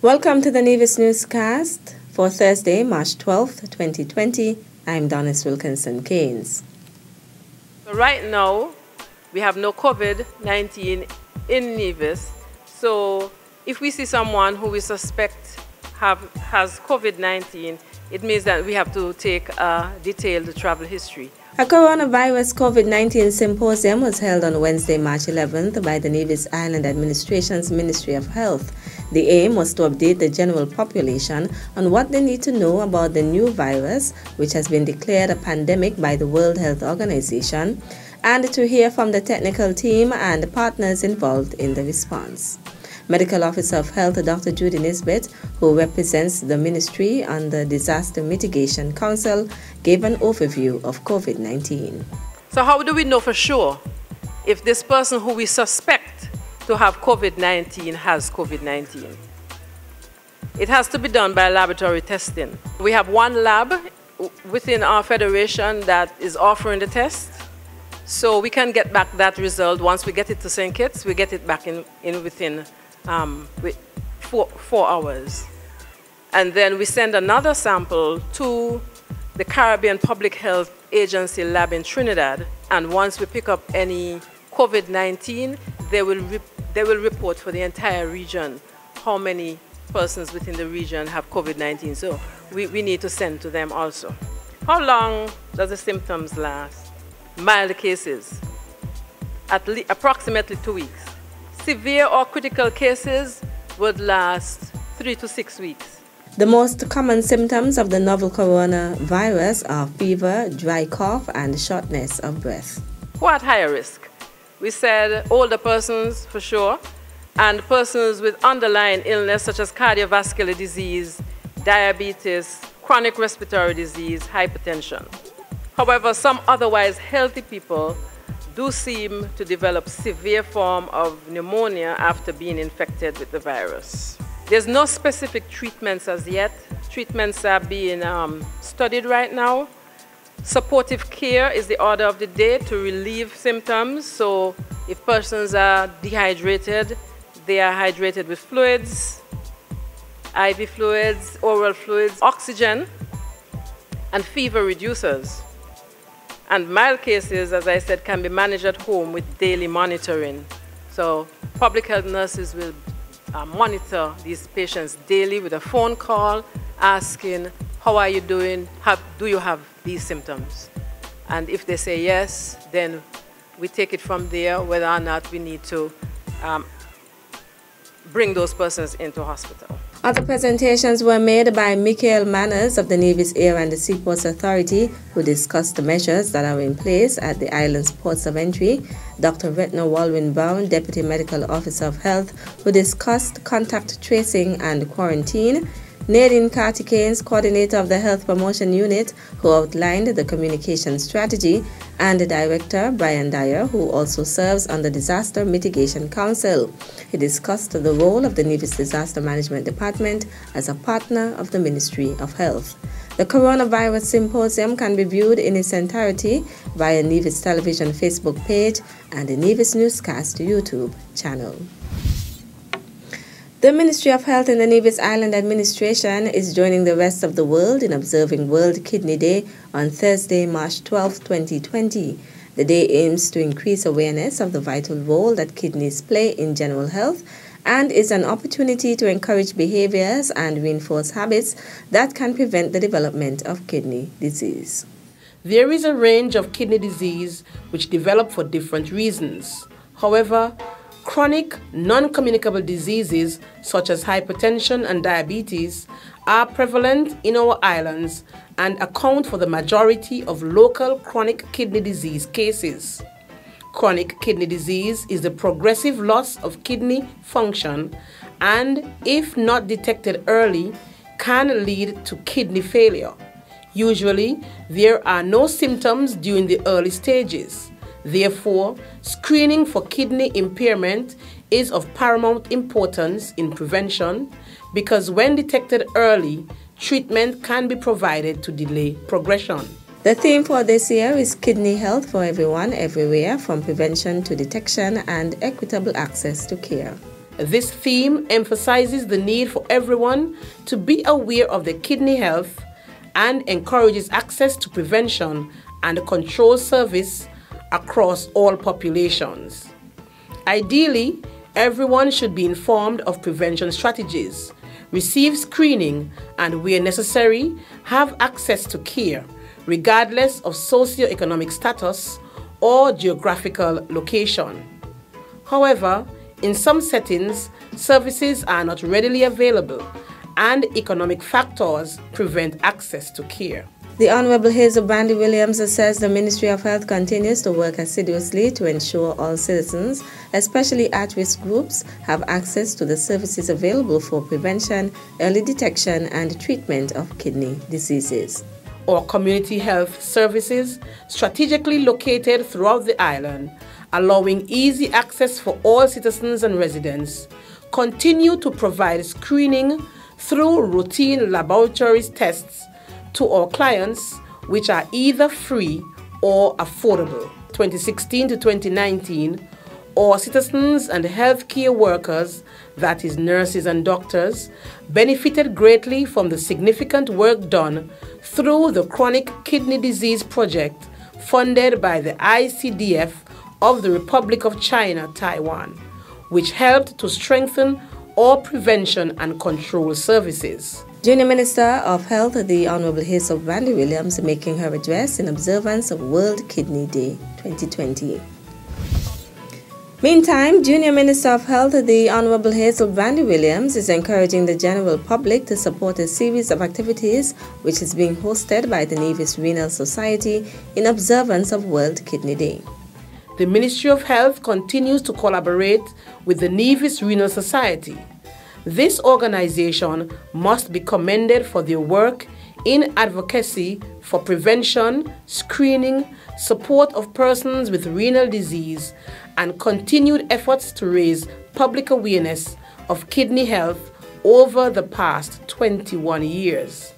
Welcome to the Nevis Newscast for Thursday, March 12th, 2020. I'm Donis Wilkinson-Keynes. So right now, we have no COVID-19 in Nevis. So if we see someone who we suspect has COVID-19, it means that we have to take a detailed travel history. A coronavirus COVID-19 symposium was held on Wednesday, March 11th by the Nevis Island Administration's Ministry of Health. The aim was to update the general population on what they need to know about the new virus, which has been declared a pandemic by the World Health Organization, and to hear from the technical team and partners involved in the response. Medical Officer of Health Dr. Judy Nisbet, who represents the Ministry on the Disaster Mitigation Council, gave an overview of COVID-19. So how do we know for sure if this person who we suspect to have COVID-19 has COVID-19? It has to be done by laboratory testing. We have one lab within our federation that is offering the test. So we can get back that result. Once we get it to St. Kitts, we get it back in within 4 hours. And then we send another sample to the Caribbean Public Health Agency lab in Trinidad. And once we pick up any COVID-19, they will report for the entire region how many persons within the region have COVID-19. So we need to send to them also. How long does the symptoms last? Mild cases, approximately 2 weeks. Severe or critical cases would last 3 to 6 weeks. The most common symptoms of the novel coronavirus are fever, dry cough, and shortness of breath. Who are at higher risk? We said older persons for sure, and persons with underlying illness such as cardiovascular disease, diabetes, chronic respiratory disease, hypertension. However, some otherwise healthy people do seem to develop severe form of pneumonia after being infected with the virus. There's no specific treatments as yet. Treatments are being studied right now. Supportive care is the order of the day to relieve symptoms. So if persons are dehydrated, they are hydrated with fluids, IV fluids, oral fluids, oxygen, and fever reducers. And mild cases, as I said, can be managed at home with daily monitoring. So public health nurses will monitor these patients daily with a phone call asking, how are you doing? Do you have these symptoms? And if they say yes, then we take it from there whether or not we need to bring those persons into hospital. Other presentations were made by Michael Manners of the Nevis Air and the Seaports Authority, who discussed the measures that are in place at the island's ports of entry. Dr. Retna Walwyn-Brown, Deputy Medical Officer of Health, who discussed contact tracing and quarantine. Nadine Carty-Keynes, Coordinator of the Health Promotion Unit, who outlined the communication strategy, and the Director, Brian Dyer, who also serves on the Disaster Mitigation Council. He discussed the role of the Nevis Disaster Management Department as a partner of the Ministry of Health. The Coronavirus Symposium can be viewed in its entirety via Nevis Television Facebook page and the Nevis Newscast YouTube channel. The Ministry of Health and the Nevis Island Administration is joining the rest of the world in observing World Kidney Day on Thursday, March 12, 2020. The day aims to increase awareness of the vital role that kidneys play in general health and is an opportunity to encourage behaviors and reinforce habits that can prevent the development of kidney disease. There is a range of kidney disease which develop for different reasons. However, chronic, non-communicable diseases such as hypertension and diabetes are prevalent in our islands and account for the majority of local chronic kidney disease cases. Chronic kidney disease is the progressive loss of kidney function and, if not detected early, can lead to kidney failure. Usually, there are no symptoms during the early stages. Therefore, screening for kidney impairment is of paramount importance in prevention because when detected early, treatment can be provided to delay progression. The theme for this year is Kidney Health for Everyone, Everywhere, from prevention to detection and equitable access to care. This theme emphasizes the need for everyone to be aware of their kidney health and encourages access to prevention and control service across all populations. Ideally, everyone should be informed of prevention strategies, receive screening, and where necessary, have access to care, regardless of socioeconomic status or geographical location. However, in some settings, services are not readily available and economic factors prevent access to care. The Honorable Hazel Wendy Williams says the Ministry of Health continues to work assiduously to ensure all citizens, especially at-risk groups, have access to the services available for prevention, early detection, and treatment of kidney diseases. Our community health services, strategically located throughout the island, allowing easy access for all citizens and residents, continue to provide screening through routine laboratory tests to our clients, which are either free or affordable. 2016 to 2019, our citizens and healthcare workers, that is nurses and doctors, benefited greatly from the significant work done through the Chronic Kidney Disease Project funded by the ICDF of the Republic of China, Taiwan, which helped to strengthen our prevention and control services. Junior Minister of Health, the Honorable Hazel Wendy Williams, making her address in observance of World Kidney Day 2020. Meantime, Junior Minister of Health, the Honorable Hazel Wendy Williams, is encouraging the general public to support a series of activities which is being hosted by the Nevis Renal Society in observance of World Kidney Day. The Ministry of Health continues to collaborate with the Nevis Renal Society. This organization must be commended for their work in advocacy for prevention, screening, support of persons with renal disease, and continued efforts to raise public awareness of kidney health over the past 21 years.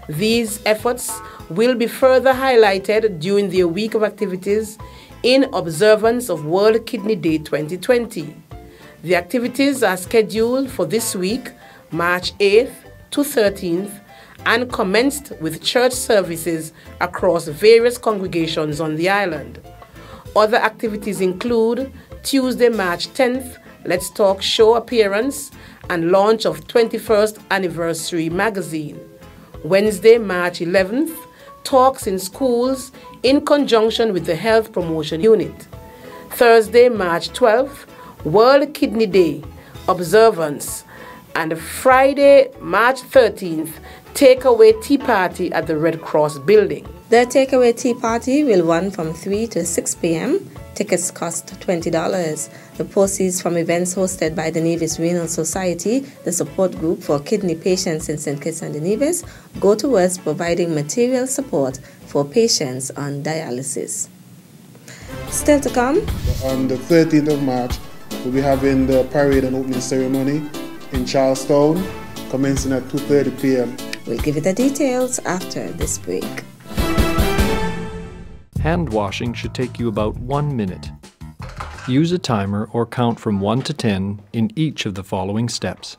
These efforts will be further highlighted during their week of activities in observance of World Kidney Day 2020. The activities are scheduled for this week, March 8th to 13th, and commenced with church services across various congregations on the island. Other activities include Tuesday, March 10th, Let's Talk show appearance and launch of 21st Anniversary magazine. Wednesday, March 11th, talks in schools in conjunction with the Health Promotion Unit. Thursday, March 12th, World Kidney Day observance, and Friday, March 13th, takeaway tea party at the Red Cross building. The takeaway tea party will run from 3 to 6 p.m. Tickets cost $20. The proceeds from events hosted by the Nevis Renal Society, the support group for kidney patients in St. Kitts and Nevis, go towards providing material support for patients on dialysis. Still to come. On the 13th of March, we'll be having the parade and opening ceremony in Charlestown, commencing at 2:30 p.m. We'll give you the details after this break. Hand washing should take you about 1 minute. Use a timer or count from 1 to 10 in each of the following steps.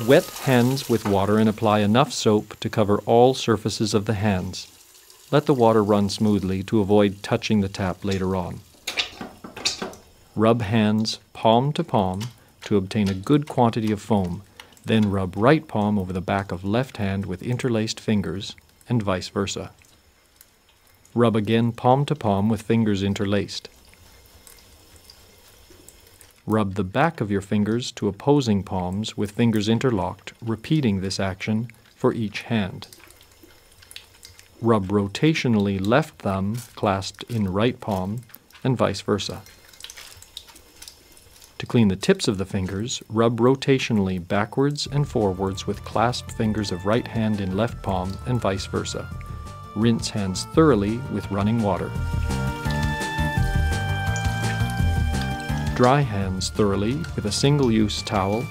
Wet hands with water and apply enough soap to cover all surfaces of the hands. Let the water run smoothly to avoid touching the tap later on. Rub hands palm to palm to obtain a good quantity of foam. Then rub right palm over the back of left hand with interlaced fingers, and vice versa. Rub again palm to palm with fingers interlaced. Rub the back of your fingers to opposing palms with fingers interlocked, repeating this action for each hand. Rub rotationally left thumb clasped in right palm, and vice versa. To clean the tips of the fingers, rub rotationally backwards and forwards with clasped fingers of right hand in left palm and vice versa. Rinse hands thoroughly with running water. Dry hands thoroughly with a single-use towel.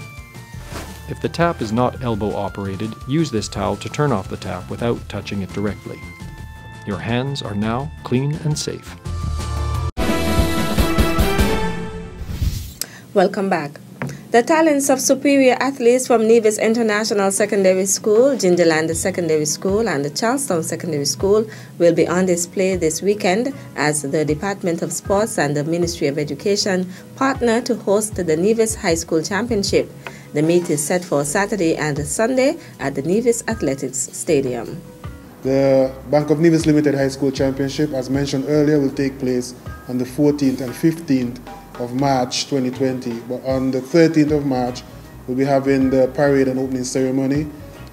If the tap is not elbow operated, use this towel to turn off the tap without touching it directly. Your hands are now clean and safe. Welcome back. The talents of superior athletes from Nevis International Secondary School, Gingerland Secondary School, and the Charlestown Secondary School will be on display this weekend as the Department of Sports and the Ministry of Education partner to host the Nevis High School Championship. The meet is set for Saturday and Sunday at the Nevis Athletics Stadium. The Bank of Nevis Limited High School Championship, as mentioned earlier, will take place on the 14th and 15th of March 2020. But on the 13th of March, we'll be having the parade and opening ceremony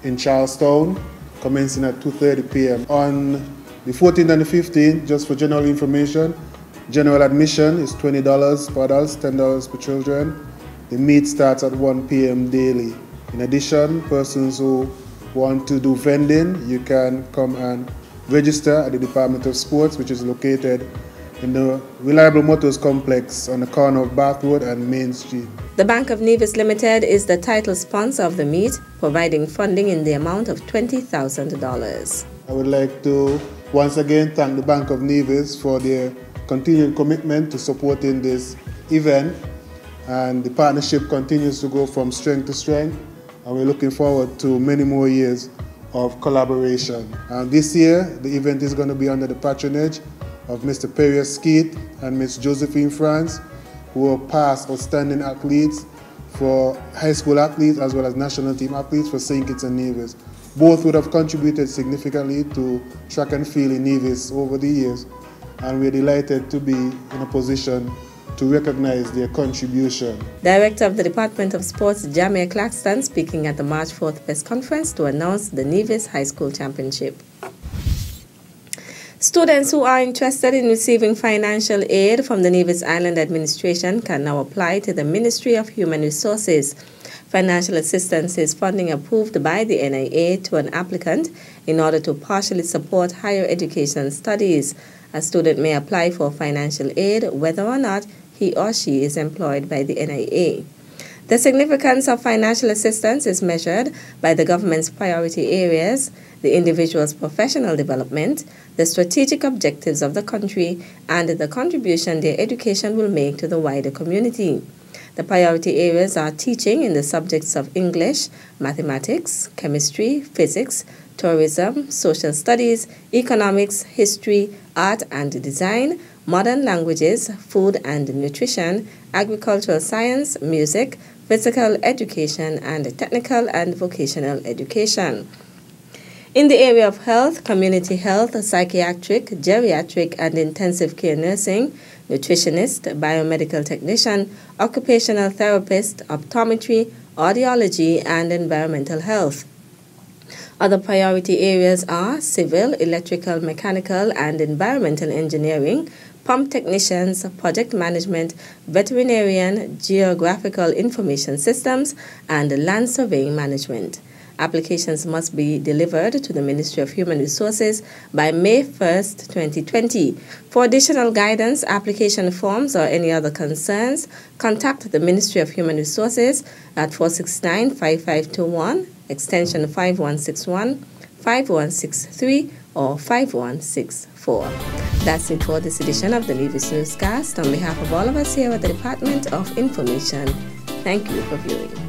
in Charlestown, commencing at 2:30 p.m. On the 14th and the 15th, just for general information, general admission is $20 per adults, $10 per children. The meet starts at 1 p.m. daily. In addition, persons who want to do vending, you can come and register at the Department of Sports, which is located in the Reliable Motors Complex on the corner of Bath Road and Main Street. The Bank of Nevis Limited is the title sponsor of the meet, providing funding in the amount of $20,000. I would like to once again thank the Bank of Nevis for their continued commitment to supporting this event, and the partnership continues to go from strength to strength, and we're looking forward to many more years of collaboration. And this year, the event is going to be under the patronage of Mr. Perrier Skeet and Ms. Josephine France, who are past outstanding athletes for high school athletes as well as national team athletes for St. Kitts and Nevis. Both would have contributed significantly to track and field in Nevis over the years, and we're delighted to be in a position to recognize their contribution. Director of the Department of Sports, Jamie Claxton, speaking at the March 4th press conference to announce the Nevis High School Championship. Students who are interested in receiving financial aid from the Nevis Island Administration can now apply to the Ministry of Human Resources. Financial assistance is funding approved by the NIA to an applicant in order to partially support higher education studies. A student may apply for financial aid whether or not he or she is employed by the NIA. The significance of financial assistance is measured by the government's priority areas, the individual's professional development, the strategic objectives of the country, and the contribution their education will make to the wider community. The priority areas are teaching in the subjects of English, mathematics, chemistry, physics, tourism, social studies, economics, history, art and design, modern languages, food and nutrition, agricultural science, music, physical education, and technical and vocational education. In the area of health, community health, psychiatric, geriatric, and intensive care nursing, nutritionist, biomedical technician, occupational therapist, optometry, audiology, and environmental health. Other priority areas are civil, electrical, mechanical, and environmental engineering, pump technicians, project management, veterinarian, geographical information systems, and land surveying management. Applications must be delivered to the Ministry of Human Resources by May 1st, 2020. For additional guidance, application forms, or any other concerns, contact the Ministry of Human Resources at 469-5521, extension 5161, 5163, or 5164. That's it for this edition of the Nevis Newscast. On behalf of all of us here at the Department of Information, thank you for viewing.